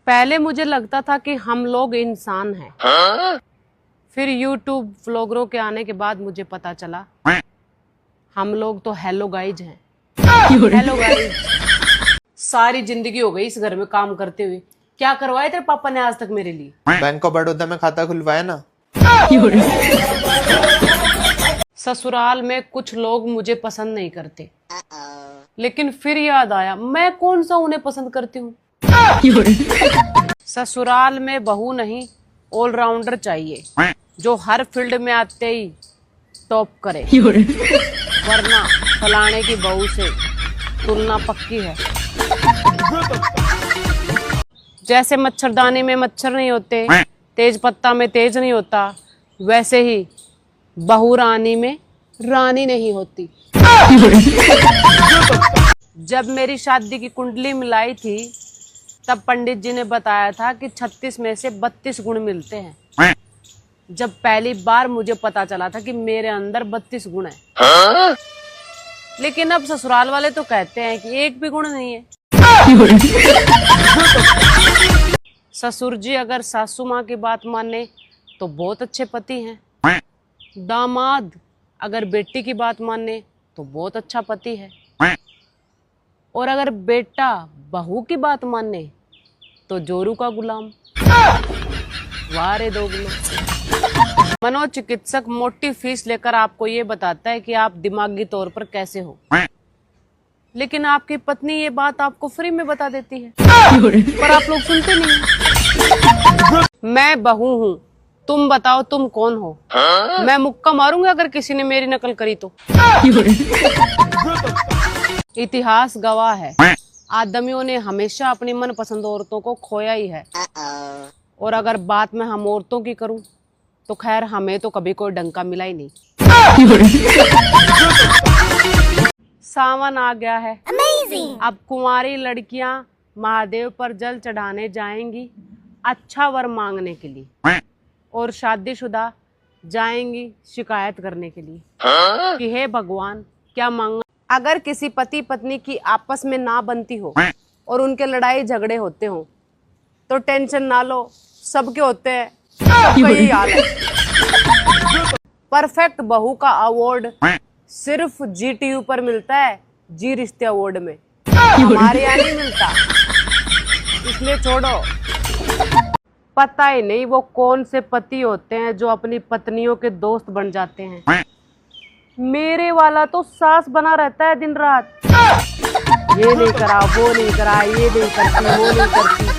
पहले मुझे लगता था कि हम लोग इंसान हैं। फिर YouTube व्लॉगरों के आने के बाद मुझे पता चला हम लोग तो हेलो गाइज हैं। Hello guys. सारी जिंदगी हो गई इस घर में काम करते हुए, क्या करवाए तेरे पापा ने आज तक मेरे लिए? बैंक ऑफ बड़ौदा में खाता खुलवाया ना। ससुराल में कुछ लोग मुझे पसंद नहीं करते, लेकिन फिर याद आया मैं कौन सा उन्हें पसंद करती हूँ। ससुराल में बहू नहीं ऑलराउंडर चाहिए जो हर फील्ड में आते ही टॉप करे, वरना फलाने की बहू से तुलना पक्की है। जैसे मच्छरदानी में मच्छर नहीं होते, तेज पत्ता में तेज नहीं होता, वैसे ही बहू रानी में रानी नहीं होती। जब मेरी शादी की कुंडली मिलाई थी तब पंडित जी ने बताया था कि 36 में से 32 गुण मिलते हैं। जब पहली बार मुझे पता चला था कि मेरे अंदर 32 गुण है, लेकिन अब ससुराल वाले तो कहते हैं कि एक भी गुण नहीं है। ससुर जी अगर सासू माँ की बात माने तो बहुत अच्छे पति हैं। दामाद अगर बेटी की बात माने तो बहुत अच्छा पति है, और अगर बेटा बहू की बात माने तो जोरू का गुलाम। वारे दो गुलाम। मनोचिकित्सक मोटी फीस लेकर आपको ये बताता है कि आप दिमागी तौर पर कैसे हो, लेकिन आपकी पत्नी ये बात आपको फ्री में बता देती है, पर आप लोग सुनते नहीं। मैं बहू हूँ, तुम बताओ तुम कौन हो? मैं मुक्का मारूंगा अगर किसी ने मेरी नकल करी तो। इतिहास गवाह है, आदमियों ने हमेशा अपनी मनपसंद औरतों को खोया ही है। और अगर बात मैं हम औरतों की करूं तो खैर हमें तो कभी कोई डंका मिला ही नहीं। सावन आ गया है। अब कुंवारी लड़कियां महादेव पर जल चढ़ाने जाएंगी अच्छा वर मांगने के लिए, और शादीशुदा जाएंगी शिकायत करने के लिए कि हे भगवान क्या मांगा। अगर किसी पति पत्नी की आपस में ना बनती हो और उनके लड़ाई झगड़े होते हो तो टेंशन ना लो, सबके होते हैं, सबका यही हाल है। परफेक्ट बहू का अवार्ड सिर्फ GTU पर मिलता है, जी रिश्ते अवार्ड में। हमारे यहाँ नहीं मिलता, इसलिए छोड़ो। पता ही नहीं वो कौन से पति होते हैं जो अपनी पत्नियों के दोस्त बन जाते हैं। मेरे वाला तो सास बना रहता है दिन रात। ये नहीं करा, वो नहीं करा, ये नहीं करती, वो नहीं करती।